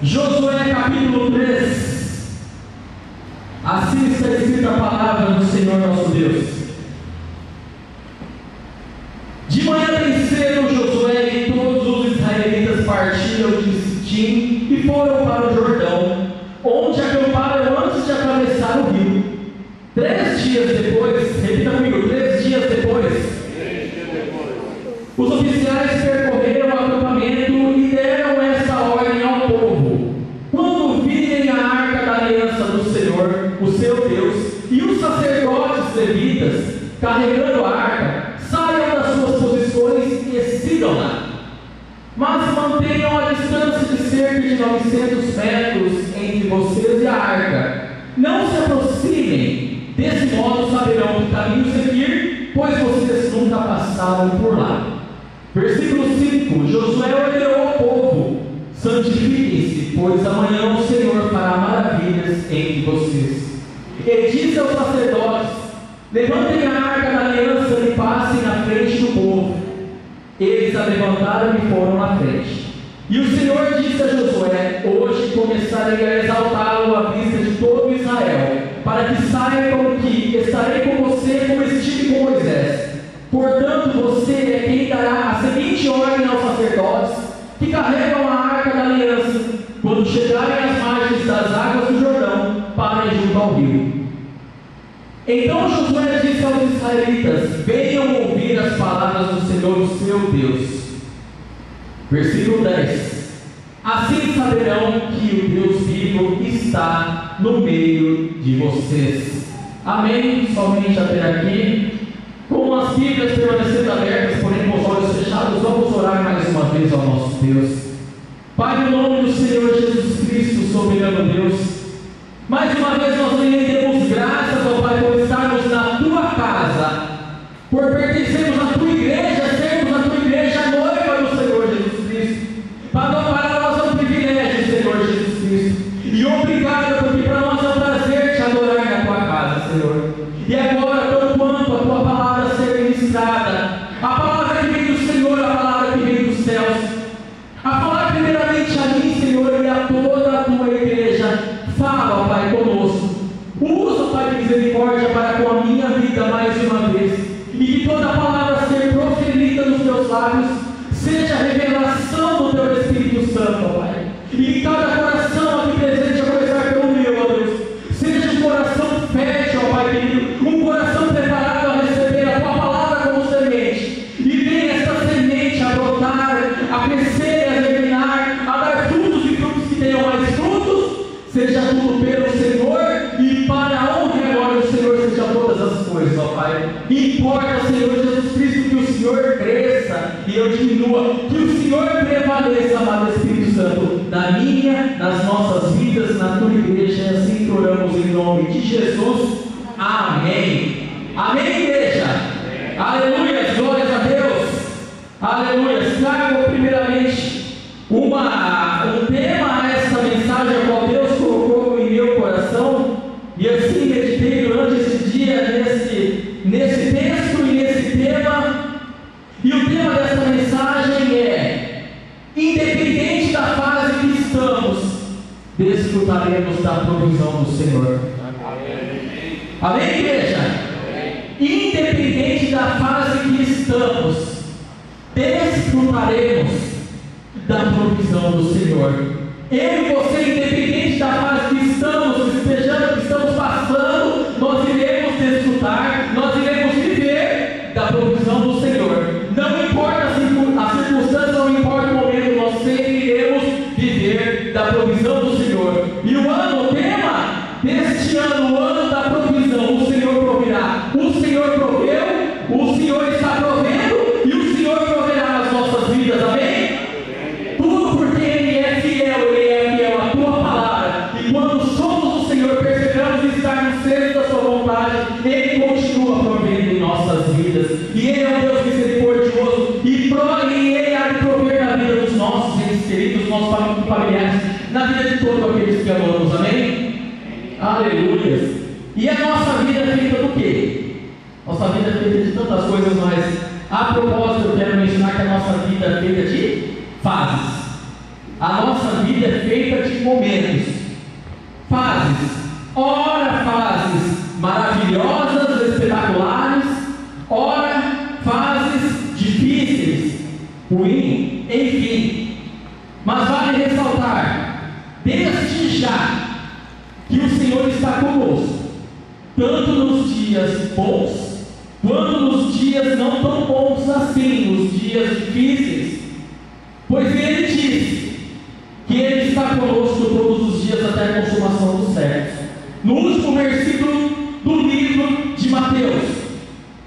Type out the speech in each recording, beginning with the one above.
Josué capítulo 3. Assim está escrita a palavra do Senhor nosso Deus. De manhã bem cedo, Josué e todos os israelitas partiram de Sitim e foram para o Jordão, onde acamparam antes de atravessar o rio. 3 dias depois, repita comigo, 3 dias depois, os oficiais percorreram o acampamento e deram esta ordem ao povo: quando virem a arca da aliança do Senhor, o seu Deus, e os sacerdotes levitas carregando a arca, saiam das suas posições e sigam-na. Mas mantenham a distância de cerca de 900 metros entre vocês e a arca. Não se aproximem, desse modo saberão que caminho seguir, pois vocês nunca passaram por lá. Versículo 5: Josué ordenou ao povo: santifiquem-se, pois amanhã o Senhor fará maravilhas entre vocês. E disse aos sacerdotes: levantem a arca da aliança e passem na frente do povo. Eles a levantaram e foram na frente. E o Senhor disse a Josué: hoje começarei a exaltá-lo à vista de todo Israel, para que saibam que estarei com você como estive com Moisés. Portanto, você é quem dará a seguinte ordem aos sacerdotes que carregam a arca da aliança: quando chegarem às margens das águas do Jordão, parem junto ao rio. Então Josué disse aos israelitas: venham ouvir as palavras do Senhor, o seu Deus. Versículo 10: assim saberão que o Deus vivo está no meio de vocês. Amém? Somente até aqui. Com as Bíblias permanecendo abertas, porém com os olhos fechados, vamos orar mais uma vez ao nosso Deus. Pai, no nome do Senhor Jesus Cristo, soberano Deus, mais uma vez nós rendemos graças, ó Pai, por estarmos na Tua casa, por pertencermos à Tua igreja, sermos a Tua igreja noiva do Senhor Jesus Cristo. Para nós é um privilégio, Senhor Jesus Cristo, e obrigado, porque para nós é um prazer Te adorar na Tua casa, Senhor. E agora, tanto quanto a Tua palavra ser ministrada, a palavra que vem do Senhor, a palavra que vem dos céus, a falar primeiramente a mim, Senhor, e a toda a Tua igreja, fala, ó Pai, conosco. Usa, Pai de misericórdia, para com a minha vida mais uma vez, e que toda a palavra ser proferida nos Teus lábios seja a revelação do Teu Espírito Santo, ó Pai. E que cada coração aqui presente, a começar pelo meu, ó Deus, seja um coração fértil, ó Pai querido, um coração preparado a receber a Tua palavra como semente, e venha esta semente a brotar, a crescer, a germinar, a dar frutos e frutos que tenham mais frutos. Seja tudo pelo Senhor e para a honra e glória do Senhor seja todas as coisas, ó Pai. Importa, Senhor Jesus Cristo, que o Senhor cresça e eu diminua, que o Senhor prevaleça, amado Espírito Santo, na minha, nas nossas vidas, na Tua igreja. E assim oramos em nome de Jesus. Amém. Amém, igreja. Amém. Aleluia, glórias a Deus. Aleluia. Trago primeiramente um tema a essa mensagem, a qual Deus colocou em meu coração, e assim meditei durante esse dia nesse texto e nesse tema. E o tema dessa mensagem é: independente da fase que estamos, desfrutaremos da provisão do Senhor. Amém. Amém, igreja? Amém. Independente da fase que estamos, desfrutaremos da provisão do Senhor. Eu e você, independente da fase que estamos, estejamos, que estamos passando, nós iremos desfrutar, nós iremos viver da provisão do Senhor. Não importa a circunstância, não importa o momento, nós sempre iremos viver da provisão do Senhor. E o tema deste ano, o ano da provisão, o Senhor proverá. O Senhor proveu, o Senhor está provendo e o Senhor proverá nas nossas vidas. Amém? Tudo porque Ele é fiel à Tua palavra. E quando somos o Senhor, perseveramos em estar no centro da Sua vontade, Ele continua provendo em nossas vidas. E Ele é um Deus misericordioso e Ele há de prover na vida dos nossos entes queridos, dos nossos familiares, na vida de todos aqueles que amamos. Amém? Aleluia. E a nossa vida é feita do quê? Nossa vida é feita de tantas coisas, mas a propósito eu quero mencionar que a nossa vida é feita de fases. A nossa vida é feita de fases, ora fases maravilhosas, espetaculares, ora fases difíceis, ruins, enfim. Mas vale ressaltar, desde já, que o Senhor está conosco, tanto nos dias bons, quanto nos dias não tão bons assim, nos dias difíceis, pois Ele disse que Ele está conosco todos os dias até a consumação dos séculos. No último versículo do livro de Mateus,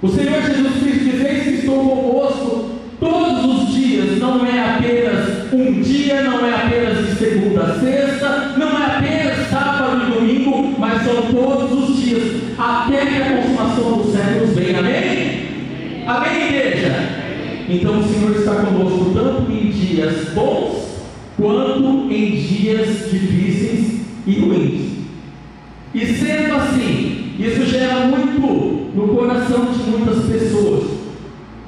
o Senhor Jesus Cristo diz: eis que estou convosco todos os dias. Não é apenas um dia, não é apenas de segunda a sexta, não é apenas sábado e domingo, mas são todos os dias, até que a consumação dos séculos venha. Amém? Amém, igreja? Então o Senhor está conosco tanto em dias bons, quanto em dias difíceis e ruins. E sendo assim, isso gera muito no coração de muitas pessoas,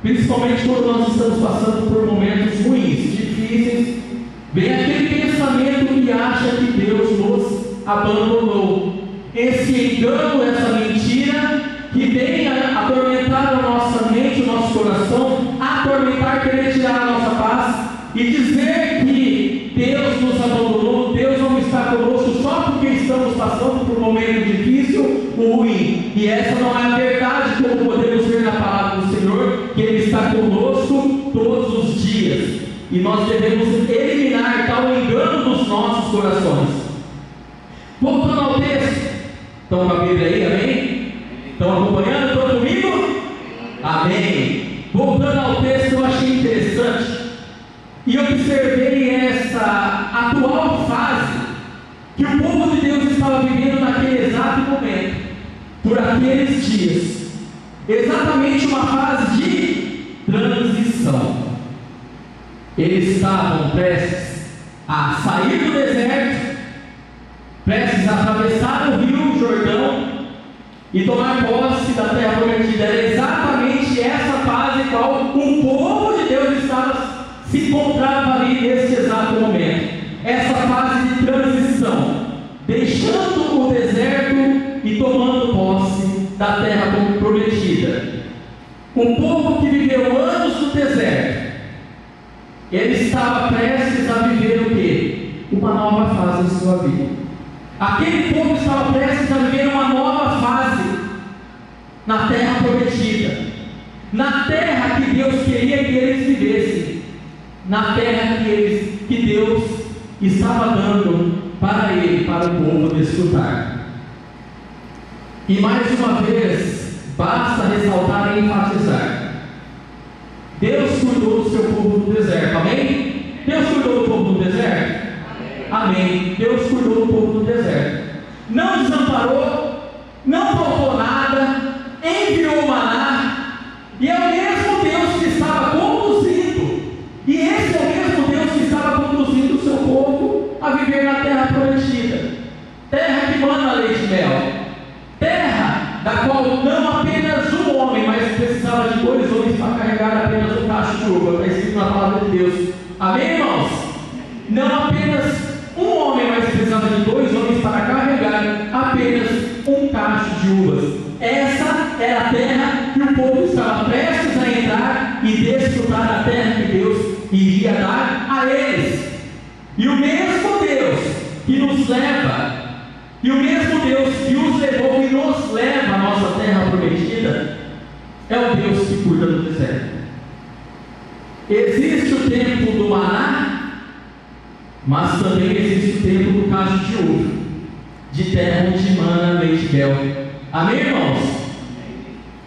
principalmente quando nós estamos passando por momentos ruins, difíceis. Vem aquele pensamento que acha que Deus nos abandonou. Esse engano, essa mentira que vem a atormentar a nossa mente, o nosso coração, atormentar, querer tirar a nossa paz e dizer que Deus nos abandonou, Deus não está conosco só porque estamos passando por um momento difícil ou ruim. E essa não é a verdade, como podemos ver na palavra do Senhor, que Ele está conosco todos os dias. E nós devemos eliminar tal engano dos nossos corações. Voltando ao texto, estão com a Bíblia aí, amém? Estão acompanhando? Estão comigo? Amém. Voltando ao texto, eu achei interessante e observei essa atual fase que o povo de Deus estava vivendo naquele exato momento, por aqueles dias. Exatamente uma fase de transição. Eles estavam prestes a sair do deserto, prestes a atravessar o rio Jordão e tomar posse da terra prometida. Era exatamente essa fase em qual o povo de Deus se encontrava ali nesse exato momento. Essa fase de transição, deixando o deserto e tomando posse da terra prometida. O povo que viveu anos no deserto, ele estava prestes a viver o quê? Uma nova fase em sua vida. Aquele povo estava prestes a viver uma nova fase na terra prometida, na terra que Deus queria que eles vivessem, na terra que Deus estava dando para ele, para o povo desfrutar. E mais uma vez, basta ressaltar e enfatizar: Deus cuidou do seu povo no deserto, amém? Deus cuidou do povo no deserto? Amém. Deus cuidou do povo no deserto. Não desamparou, não faltou nada, enviou o maná, e é o mesmo Deus que estava conduzindo, e esse é o mesmo Deus que estava conduzindo o seu povo a viver na terra prometida, terra que mana leite e mel, terra da qual não apenas um homem, mas precisava de 2 homens para carregar apenas um cacho de uva. Está escrito na palavra de Deus, amém, irmãos? Não apenas um homem, mas precisava de 2 homens para carregar apenas um cacho de uvas. Essa era a terra que o povo estava prestes a entrar e desfrutar da terra que Deus iria dar a eles. E o mesmo Deus que nos leva, e o mesmo Deus que os levou e nos leva à nossa terra prometida, é o Deus que cuida do deserto. Existe o tempo do maná, mas também existe o tempo do cacho de uva, de terra onde mana leite e mel. Amém, irmãos?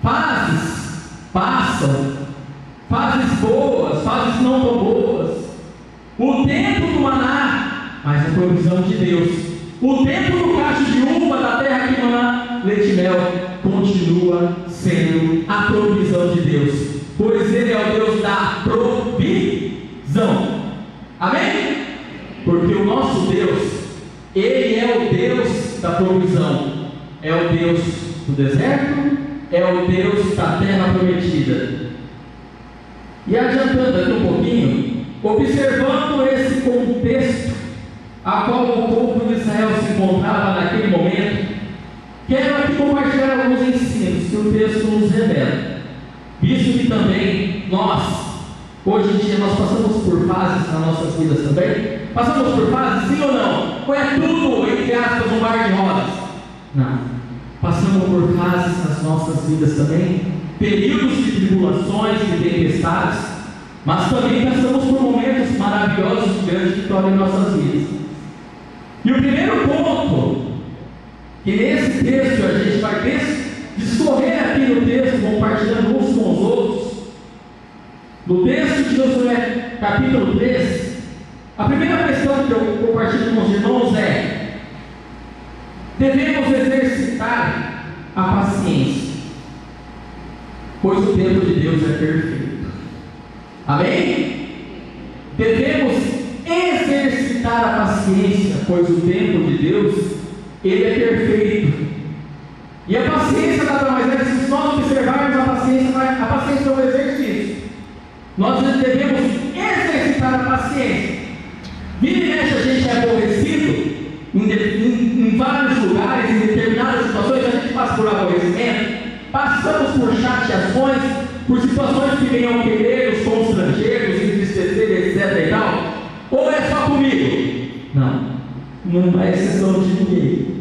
Fases passam, fases boas, fases não tão boas. O tempo do maná, mas a provisão de Deus. O tempo do cacho de uva da terra que mana leite e mel continua sendo a provisão de Deus, pois Ele é o Deus da provisão. Amém? Porque o nosso Deus, Ele é o Deus da provisão, é o Deus do deserto, é o Deus da terra prometida. E adiantando aqui um pouquinho, observando esse contexto a qual o povo de Israel se se encontrava naquele momento, quero aqui compartilhar alguns ensinos que o texto nos revela, visto que também nós, hoje em dia, nós passamos por fases nas nossas vidas também. Passamos por fases, sim ou não? Ou é tudo, entre aspas, um mar de rosas? Não. Passamos por fases nas nossas vidas também, períodos de tribulações, de tempestades, mas também passamos por momentos maravilhosos de grande vitória em nossas vidas. E o primeiro ponto, que nesse texto a gente vai discorrer aqui no texto, compartilhando uns com os outros, no texto de Josué, capítulo 3, a primeira questão que eu compartilho com os irmãos é: devemos exercitar a paciência, pois o tempo de Deus é perfeito. Amém? Devemos exercitar a paciência, pois o tempo de Deus, ele é perfeito. E a paciência nada mais é que, se nós observarmos a paciência é um exercício. Nós devemos exercitar a paciência. Vira e mexe, a gente é aborrecido em vários lugares, em determinadas situações, a gente passa por aborrecimento, passamos por chateações, por situações que venham querer os constrangeiros, entristecer, etc. e tal. Ou é só comigo? Não é exceção de ninguém.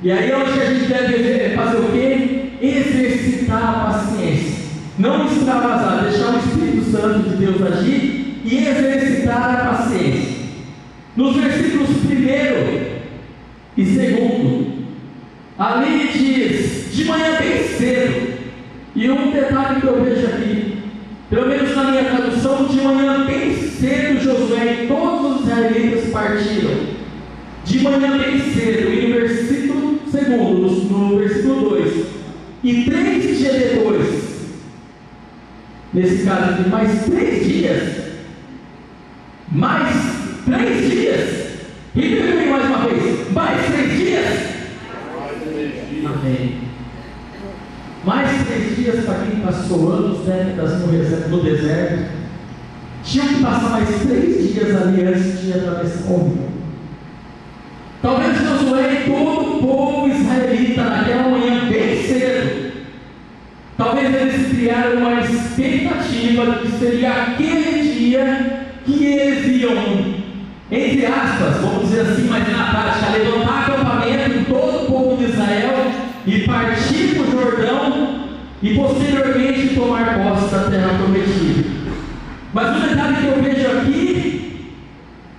E aí é onde a gente deve fazer o quê? Exercitar a paciência. Não extravasar, deixar o Espírito Santo de Deus agir e exercitar a paciência. Nos versículos 1º e 2º, ali diz: de manhã bem cedo. E um detalhe que eu vejo aqui, pelo menos na minha tradução, de manhã bem cedo Josué e todos os israelitas partiram. De manhã bem cedo. E no versículo 2º, no versículo 2, e 3 dias depois, nesse caso aqui, mais 3 dias, mais 3 dias, repita mais uma vez, mais 3 dias, amém. Mais 3 dias para quem passou anos, décadas no deserto, tinham que passar mais 3 dias ali antes de atravessar o rio. Talvez Josué e todo o povo israelita naquela manhã bem cedo, talvez eles criaram uma expectativa de que seria aquele dia que eles iam, entre aspas, vamos dizer assim, mas na prática, levantar acampamento em todo o povo de Israel e partir para o Jordão e posteriormente tomar posse da terra prometida. Mas o detalhe que eu vejo aqui,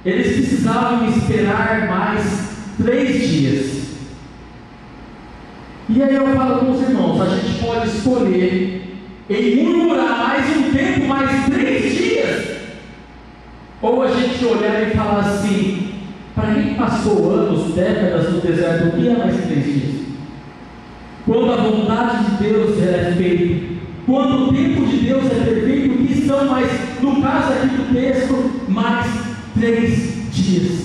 eles precisavam esperar mais 3 dias. E aí eu falo com os irmãos, a gente pode escolher em murmurar mais um tempo, mais 3 dias, ou a gente olhar e falar assim: para quem passou anos, décadas no deserto, o que é mais 3 dias? Quando a vontade de Deus é feita, quando o tempo de Deus é perfeito, o que são mais, no caso aqui do texto, mais 3 dias.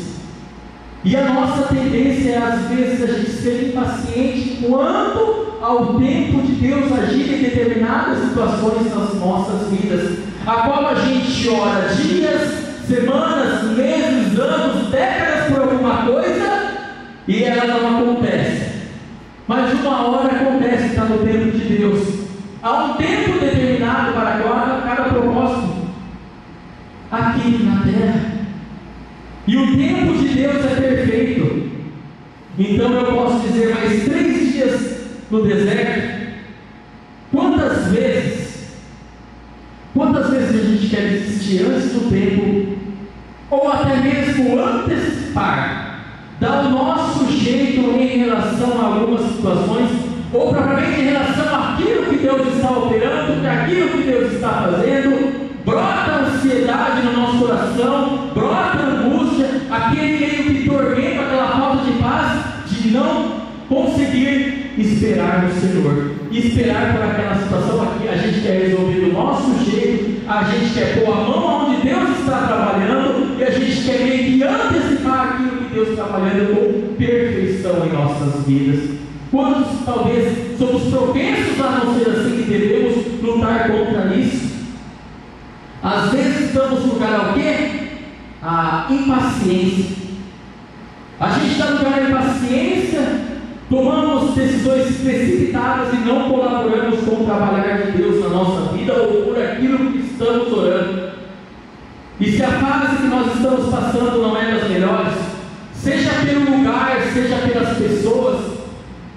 E a nossa tendência é, às vezes, a gente ser impaciente quanto ao tempo de Deus agir em determinadas situações nas nossas vidas, a qual a gente ora dias, semanas, meses, anos, décadas por alguma coisa e ela não acontece. Mas uma hora acontece, está no tempo de Deus. Há um tempo determinado para cada propósito aqui na terra. E o tempo de Deus é perfeito. Então eu posso dizer, mais 3 dias no deserto. Quantas vezes a gente quer desistir antes do tempo, ou até mesmo antecipar, dar o nosso jeito em relação a algumas situações, ou propriamente em relação àquilo que Deus está operando, àquilo que Deus está fazendo. Brota ansiedade no nosso coração, brota angústia, aquele meio que tormenta, aquela falta de paz, de não conseguir esperar no Senhor, esperar por aquela situação aqui. A gente quer resolver do nosso jeito, a gente quer pôr a mão onde Deus está trabalhando, e a gente quer meio que antecipar aquilo que Deus está trabalhando com perfeição em nossas vidas. Quantos talvez somos propensos a não ser assim, e devemos lutar contra isso? Às vezes estamos no lugar ao quê? A impaciência. A gente está no lugar de impaciência, tomamos decisões precipitadas e não colaboramos com o trabalhar de Deus na nossa vida ou por aquilo que estamos orando. E se a fase que nós estamos passando não é das melhores, seja pelo lugar, seja pelas pessoas,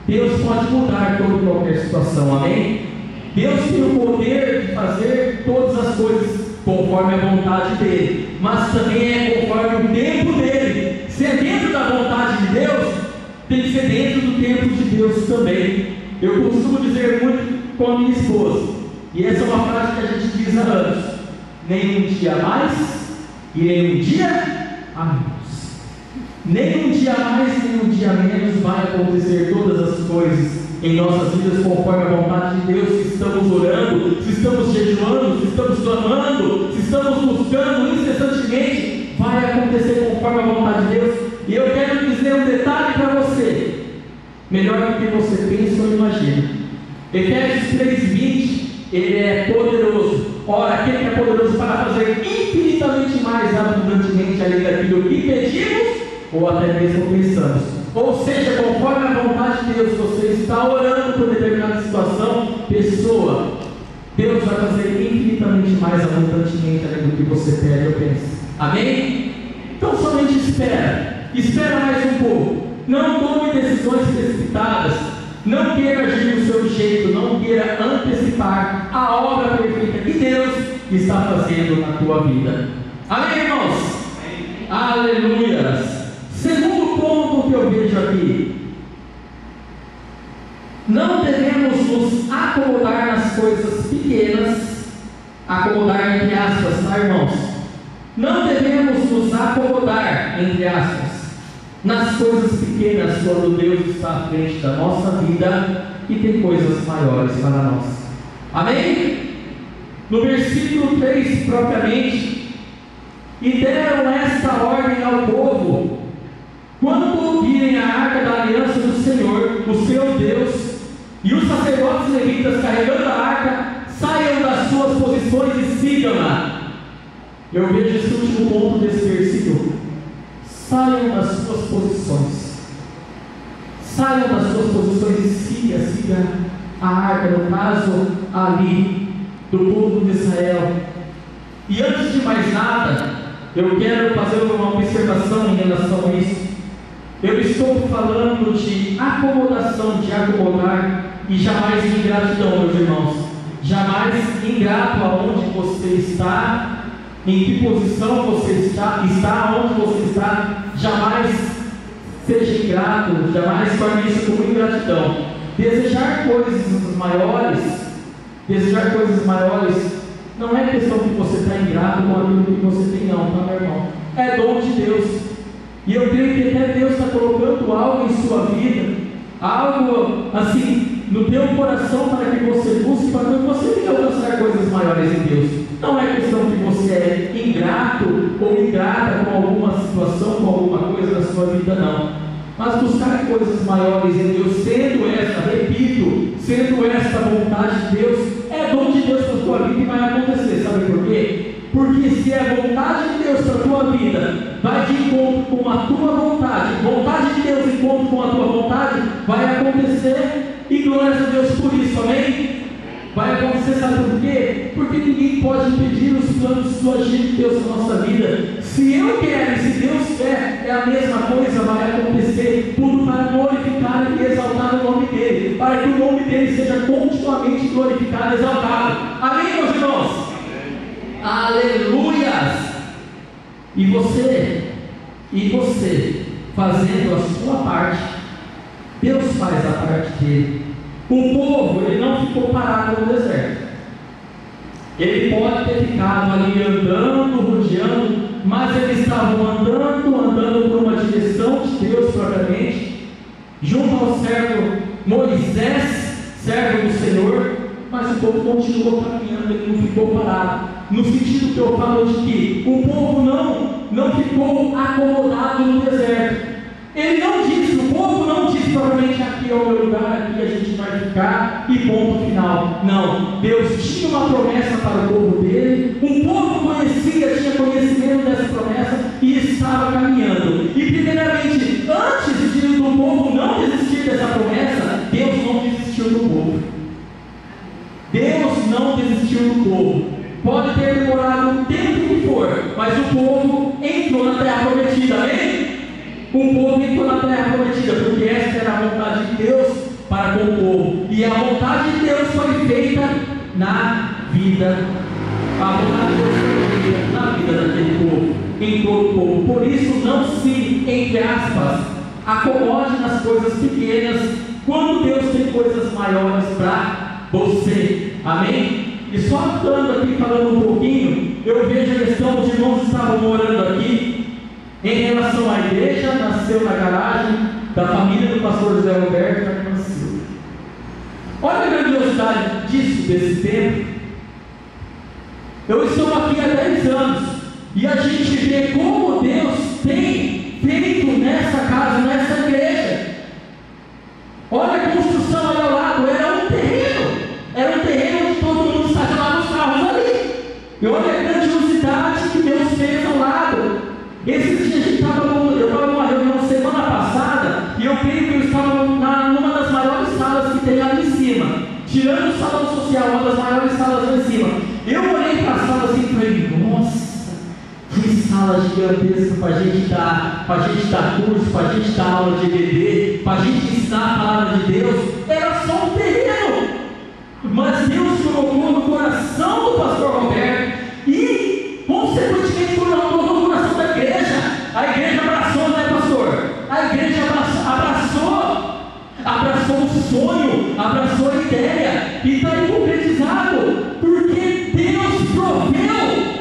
Deus pode mudar toda e qualquer situação, amém? Deus tem o poder de fazer todas as coisas conforme a vontade dEle, mas também é conforme o tempo dEle. Se é dentro da vontade de Deus, tem que ser dentro do tempo de Deus também. Eu costumo dizer muito com a minha esposa, e essa é uma frase que a gente diz há anos: nem um dia mais e nem um dia a menos. Nem um dia mais, nem um dia menos vai acontecer todas as coisas em nossas vidas conforme a vontade de Deus. Se estamos orando, se estamos jejuando, se estamos clamando, se estamos buscando incessantemente, vai acontecer conforme a vontade de Deus. E eu quero dizer um detalhe para você, melhor do que você pensa ou imagina. Efésios 3:20, ele é poderoso. Ora, aquele que é poderoso para fazer infinitamente mais abundantemente além daquilo que pedimos ou até mesmo pensamos. Ou seja, conforme a vontade de Deus, você está orando por determinada situação, pessoa, Deus vai fazer infinitamente mais abundantemente além do que você pede ou pensa. Amém? Então somente espera mais um pouco. Não tome decisões precipitadas. Não queira agir do seu jeito, não queira antecipar a obra perfeita que Deus está fazendo na tua vida. Amém, irmãos? Amém. Aleluias. Segundo ponto que eu vejo aqui: não devemos nos acomodar nas coisas pequenas, acomodar entre aspas, tá, irmãos? Não devemos nos acomodar, entre aspas, nas coisas pequenas, quando Deus está à frente da nossa vida e tem coisas maiores para nós. Amém? No versículo 3 propriamente: e deram esta ordem ao povo: quando ouvirem a arca da aliança do Senhor, o seu Deus, e os sacerdotes levitas carregando a arca, saiam das suas posições e sigam-na. Eu vejo esse último ponto desse versículo: saiam das suas posições. Saiam das suas posições e siga a arca, no caso ali, do povo de Israel. E antes de mais nada, eu quero fazer uma observação em relação a isso. Eu estou falando de acomodação, de acomodar, e jamais de ingratidão, meus irmãos. Jamais ingrato aonde você está, em que posição você está onde você está. Jamais seja ingrato, jamais torne isso como ingratidão. Desejar coisas maiores não é questão que você está ingrato com aquilo que você tem, não, tá, meu irmão? É dom de Deus. E eu creio que até Deus está colocando algo em sua vida, algo assim no teu coração, para que você busque, para que você venha alcançar coisas maiores em Deus. Não é questão que você é ingrato ou ingrata com alguma situação, com alguma coisa na sua vida, não. Mas buscar coisas maiores em Deus, sendo esta vontade de Deus, é dom de Deus para a tua vida e vai acontecer. Sabe por quê? Porque se é vontade de Deus para a tua vida, vai de encontro com a tua vontade de Deus de encontro com a tua vontade, vai acontecer, e glórias a Deus por isso, amém? Vai acontecer, sabe por quê? Porque ninguém pode impedir os planos do agir de Deus na nossa vida. Se eu quero e se Deus quer, é a mesma coisa, vai acontecer, tudo para glorificar e exaltar o nome dEle, para que o nome dEle seja continuamente glorificado e exaltado. Amém, meus irmãos? Aleluias! E você fazendo a sua parte, Deus faz a parte dele. O povo, ele não ficou parado no deserto. Ele pode ter ficado ali andando, rodeando, mas eles estavam andando por uma direção de Deus propriamente, junto ao servo Moisés, servo do Senhor. Mas o povo continuou caminhando, ele não ficou parado. No sentido que eu falo de que o povo não ficou acomodado no deserto. O povo não disse provavelmente: aqui é o meu lugar, aqui a gente vai ficar e ponto final. Não, Deus tinha uma promessa para o povo dele, o povo tinha conhecimento dessa promessa e estava caminhando. E primeiramente, o povo entrou na terra prometida, porque essa era a vontade de Deus para com o povo, e a vontade de Deus foi feita na vida, a vontade de Deus foi feita na vida daquele povo, em todo o povo. Por isso, não se, entre aspas, acomode nas coisas pequenas, quando Deus tem coisas maiores para você. Amém? E só estando aqui falando um pouquinho, eu vejo a questão, os irmãos estavam orando aqui em relação à igreja, nasceu na garagem da família do pastor José Roberto da Irmã Silva. Olha a grandiosidade disso, desse tempo. Eu estou aqui há 10 anos e a gente vê como Deus tem feito nessa casa, nessa igreja. Olha a construção ali ao lado, era um terreno onde todo mundo estacionava os carros ali. E olha a grandiosidade que Deus fez ao lado. Esses dias eu estava numa reunião semana passada, e eu creio que eu estava numa das maiores salas que tem ali em cima, tirando o salão social, uma das maiores salas lá em cima. Eu olhei para a sala assim e falei, nossa, que sala gigantesca para a gente dar curso, para a gente dar aula de EBD, para a gente ensinar a palavra de Deus. Era só um terreno, mas Deus colocou no coração do pastor Roberto e consequentemente colocou no coração da igreja. A igreja abraçou, né, pastor? A igreja abraçou o sonho, abraçou a ideia, e está aí concretizado, porque Deus proveu,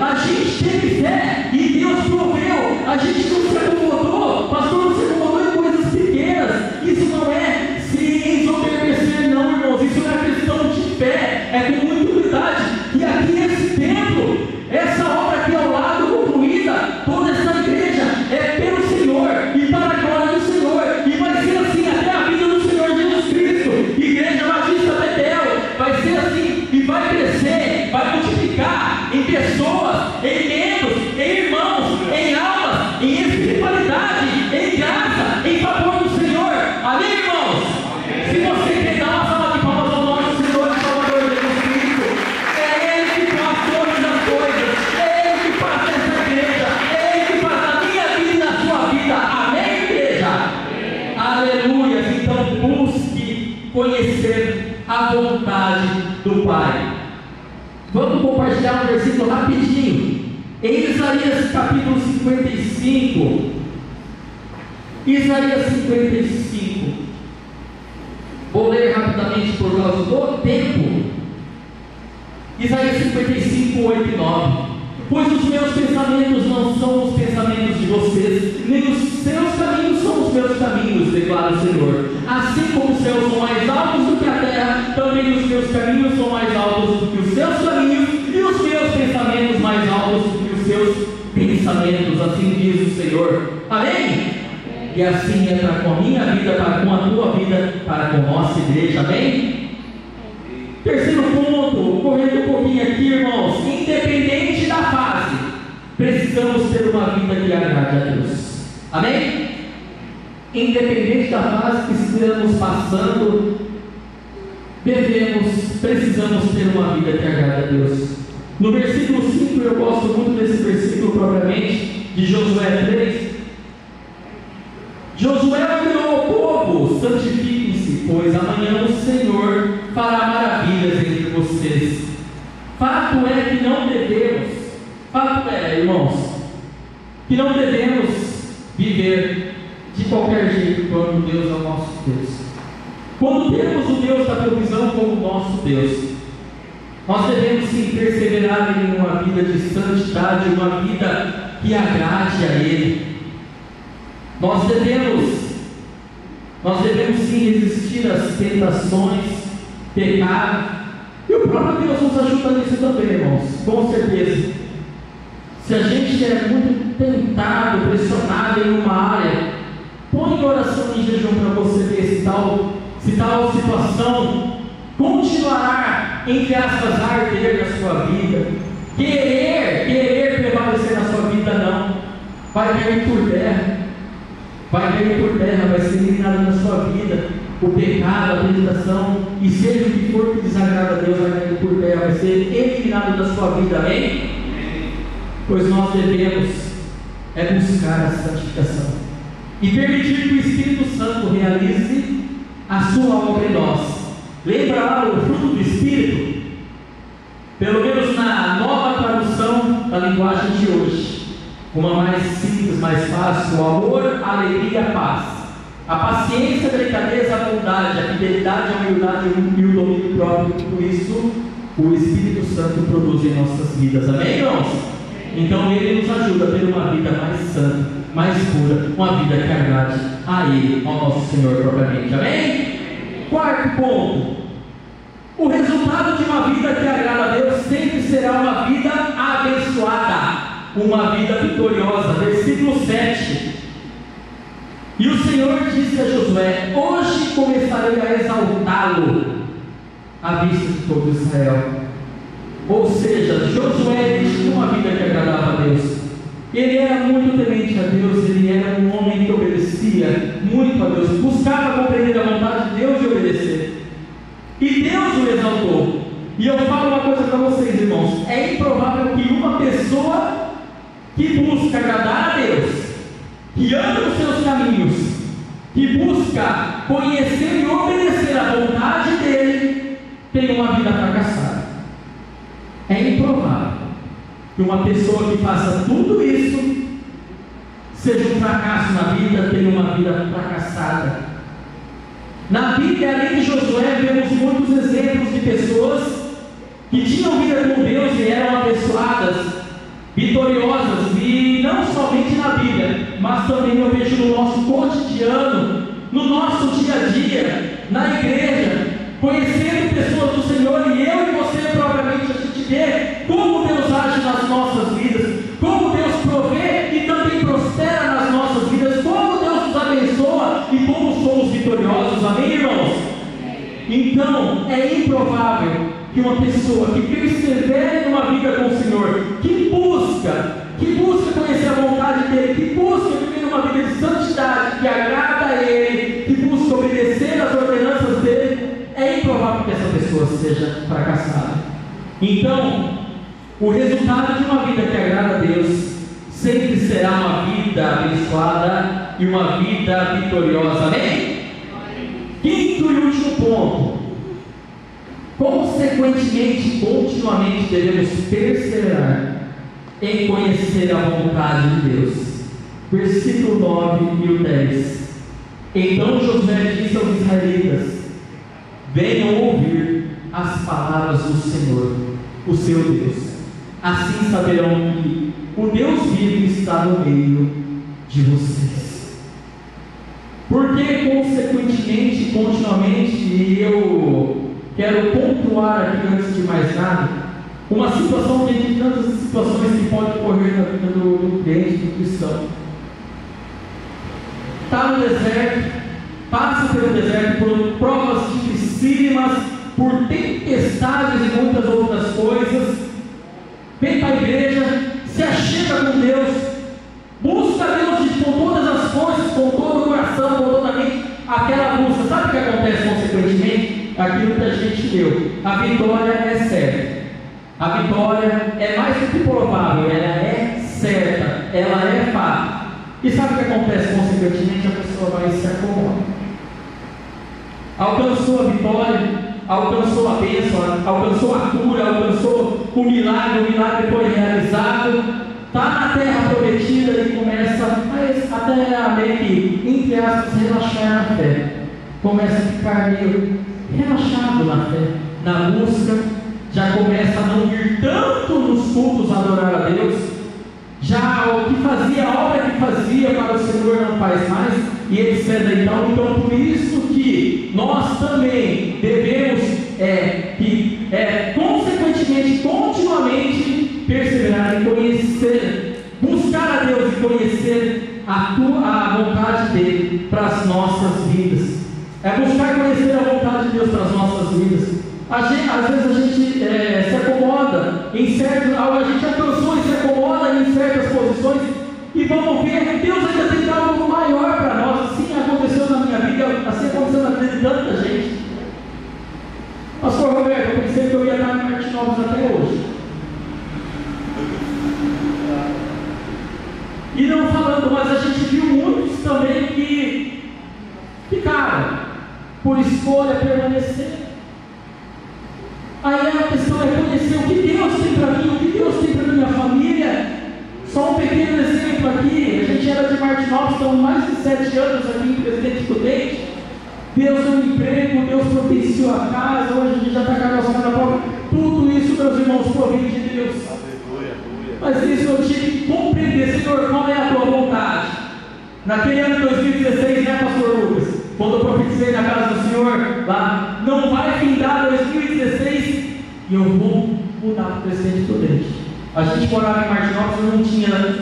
a gente teve fé, e Deus proveu, a gente não se acomodou, pastor, não se acomodou em coisas pequenas. Isso não é se ensoberbecer, não, irmãos, isso é uma questão de fé, é com muita humildade, que aqui nesse templo, essa obra aqui ao lado concluída, toda essa igreja é pelo Senhor, e para a glória do Senhor, e vai ser assim até a vida do Senhor Jesus Cristo. Igreja Batista Betel vai ser assim, e vai crescer, vai multiplicar em pessoas, em membros, em irmãos, em almas, em espiritualidade, em graça, em favor do Senhor. Amém, irmãos? Se você quer dar uma salva de palmas ao nosso Senhor e Salvador Jesus Cristo, é Ele que faz todas as coisas, é Ele que faz essa igreja, é Ele que faz a minha vida e na sua vida. Amém, igreja? Aleluia. Então busque conhecer a vontade do Pai. Vamos compartilhar um versículo rapidinho. Em Isaías capítulo 55. Isaías 55. Vou ler rapidamente por causa do tempo. Isaías 55, 8 e 9. Pois os meus pensamentos não são os pensamentos de vocês, nem os seus caminhos são os meus caminhos, declara o Senhor. Assim como os céus são mais altos do que a terra, também os meus caminhos são mais altos do que os seus caminhos, e os meus pensamentos mais altos do que os seus pensamentos, assim diz o Senhor. Amém? E assim é para com a minha vida, para com a tua vida, para com a nossa igreja. Amém? Terceiro ponto, correndo um pouquinho aqui, irmãos. Independente da fase, precisamos ter uma vida que agrade a Deus. Amém? Independente da fase que estamos passando, precisamos ter uma vida que agrade a Deus. No versículo 5, eu gosto muito desse versículo propriamente, de Josué 3. Josué ordenou ao povo: santifiquem-se, pois amanhã o Senhor fará maravilhas entre vocês. Fato é que não devemos, irmãos, que não devemos viver de qualquer jeito quando Deus é o nosso Deus. Quando temos o Deus da provisão como nosso Deus, nós devemos sim perseverar em uma vida de santidade, uma vida que agrade a Ele. Nós devemos sim resistir às tentações, pecado, e o próprio Deus nos ajuda nisso também, irmãos, com certeza. Se a gente é muito tentado, pressionado em uma área, põe em oração e jejum para você ver se tal situação continuará, entre aspas, a arder na sua vida. Querer prevalecer na sua vida, não. Vai cair por terra. Vai ser eliminado na sua vida o pecado, a tentação, e seja o que for que desagrada a Deus, vai cair por terra, vai ser eliminado da sua vida. Amém? Pois nós devemos é buscar a santificação e permitir que o Espírito Santo realize a sua obra em nós. Lembra lá o fruto do Espírito? Pelo menos na nova tradução da linguagem de hoje, uma mais simples, mais fácil: o amor, a alegria e a paz, a paciência, a delicadeza, a bondade, a fidelidade, a humildade e o domínio próprio. Tudo isso o Espírito Santo produz em nossas vidas. Amém, irmãos? Então Ele nos ajuda a ter uma vida mais santa, mais pura, uma vida que agrade a Ele, ao nosso Senhor propriamente. Amém? Quarto ponto: o resultado de uma vida que agrada a Deus sempre será uma vida abençoada, uma vida vitoriosa. Versículo 7: e o Senhor disse a Josué: hoje começarei a exaltá-lo à vista de todo Israel. Ou seja, Josué tinha uma vida que agradava a Deus. Ele era muito temente a Deus, ele era um homem que obedecia muito a Deus, buscava compreender a vontade de Deus e obedecer. E Deus o exaltou. E eu falo uma coisa para vocês, irmãos: é improvável que uma pessoa que busca agradar a Deus, que anda nos seus caminhos, que busca conhecer e obedecer a vontade dele, tenha uma vida fracassada. É improvável que uma pessoa que faça tudo isso seja um fracasso na vida, tenha uma vida fracassada. Na Bíblia, além de Josué, vemos muitos exemplos de pessoas que tinham vida com Deus e eram abençoadas, vitoriosas, e não somente na Bíblia, mas também eu vejo no nosso cotidiano, no nosso dia a dia, na igreja, conhecendo pessoas do Senhor, e eu e você provavelmente a gente vê como Deus age nas nossas vidas, como Deus provê e também prospera nas nossas vidas, como Deus nos abençoa e como somos vitoriosos. Amém, irmãos? Então é improvável que uma pessoa que persevere numa vida com o Senhor, que busca conhecer a vontade dele, que busca viver uma vida de santidade, que agrada a ele, que busca obedecer às ordenanças dele, é improvável que essa pessoa seja fracassada. Então, o resultado de uma vida que agrada a Deus sempre será uma vida abençoada e uma vida vitoriosa. Amém? Quinto e último ponto: consequentemente, continuamente devemos perseverar em conhecer a vontade de Deus. Versículo 9 e o 10: então Josué disse aos israelitas: venham ouvir as palavras do Senhor, o seu Deus. Assim saberão que o Deus vivo está no meio de vocês. Porque consequentemente, continuamente, e eu quero pontuar aqui antes de mais nada, uma situação dentre tantas situações que podem ocorrer na vida do crente, do cristão. Está no deserto, passa pelo deserto por provas dificílimas, por tempestades e muitas outras coisas, vem para a igreja, se achega com Deus, busca Deus com todas as forças, com todo o coração, com toda a mente, aquela busca. Sabe o que acontece consequentemente? Aquilo que a gente leu: a vitória é certa, a vitória é mais do que provável, ela é certa, ela é fato. E sabe o que acontece consequentemente? A pessoa vai se acomodar. Alcançou a vitória, alcançou a bênção, alcançou a cura, alcançou o milagre foi realizado, está na terra prometida e começa até a meio que, entre aspas, relaxar na fé. Começa a ficar meio relaxado na fé, na busca, já começa a não ir tanto nos cultos a adorar a Deus, já o que fazia, a obra que fazia para o Senhor não faz mais, e etc. Então por isso que nós também devemos consequentemente, continuamente perseverar em conhecer, buscar a Deus e conhecer a vontade dele para as nossas vidas. É buscar conhecer a vontade de Deus para as nossas vidas. Às vezes a gente se acomoda em certos, a gente alcançou e se acomoda em certas posições, e vamos ver que Deus ainda tem algo maior para nós. Assim aconteceu na minha vida, assim aconteceu na vida de tanta gente. Pastor Roberto, eu pensei que eu ia estar em Martin Novos até hoje, e não escolha permanecer. Aí a questão é conhecer o que Deus tem para mim, o que Deus tem para minha família. Só um pequeno exemplo aqui. A gente era de Martinópolis, estamos mais de 7 anos aqui em Presidente Prudente. Deus deu um emprego, Deus propiciou a casa, hoje a gente já está com a nossa casa própria. Tudo isso, meus irmãos, provém de Deus. Mas isso eu tinha que compreender, Senhor, qual é a tua vontade? Naquele ano de 2016, né, pastor Lucas? Quando eu profetizei na casa do Senhor, lá, não vai findar 2016 e eu vou mudar para o Presidente Prudente. A gente morava em Martinópolis,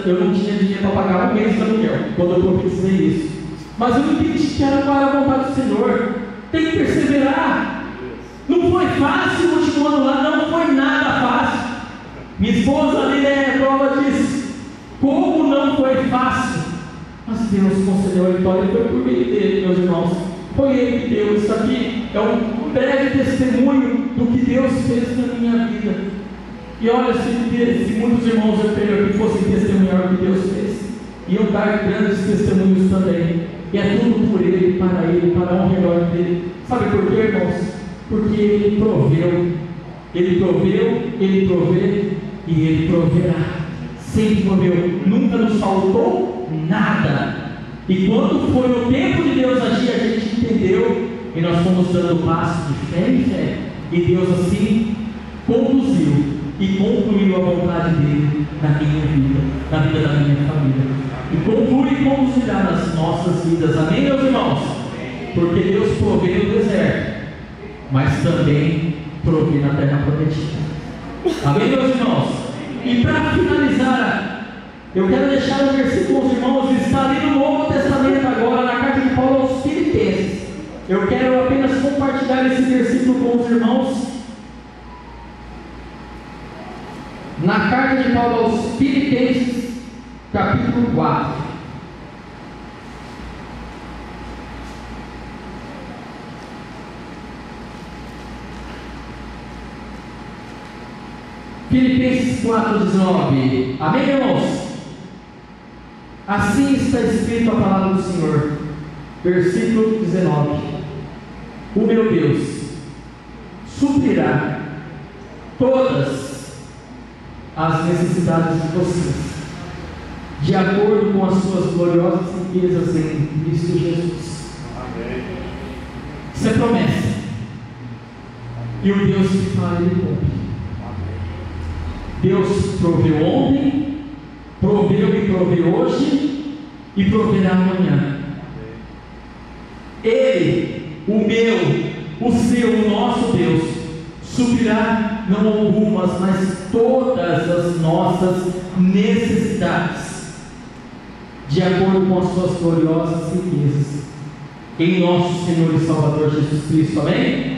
eu não tinha dinheiro para pagar um mês de aluguel, quando eu profetizei isso. Mas eu entendi que era qual era a vontade do Senhor. Tem que perseverar. Não foi fácil o último ano lá, não foi nada fácil. Minha esposa ali é prova disso. Como não foi fácil? Mas Deus concedeu a vitória e foi por meio dele, meus irmãos. Foi Ele que deu. Isso aqui é um breve testemunho do que Deus fez na minha vida. E olha, se muitos irmãos eu creio aqui fossem testemunhar o que Deus fez, iam dar grandes testemunhos também. E é tudo por Ele, para a honra e glória dele. Sabe por quê, irmãos? Porque Ele proveu. Ele proveu, Ele provê e Ele proverá. Sempre proveu, nunca nos faltou nada. E quando foi o tempo de Deus agir, a gente entendeu e nós fomos dando passo de fé em fé. E Deus assim conduziu e concluiu a vontade dele na minha vida, na vida da minha família. E conclui e conduzirá nas nossas vidas. Amém, meus irmãos? Porque Deus provê no deserto, mas também provê na terra prometida. Amém, meus irmãos? E para finalizar, eu quero deixar um versículo com os irmãos, está ali no Novo Testamento agora, na carta de Paulo aos Filipenses. Eu quero apenas compartilhar esse versículo com os irmãos. Na carta de Paulo aos Filipenses, capítulo 4. Filipenses 4:19. Amém, irmãos? Assim está escrito a palavra do Senhor. Versículo 19. O meu Deus suprirá todas as necessidades de vocês, de acordo com as suas gloriosas riquezas em Cristo Jesus. Amém. Isso é promessa. E o Deus que fala, Ele cumpre. Deus proveu ontem, proveu e provê hoje, e proverá amanhã. Ele, o meu, o seu, o nosso Deus, suprirá não algumas, mas todas as nossas necessidades, de acordo com as suas gloriosas riquezas, em nosso Senhor e Salvador Jesus Cristo. Amém?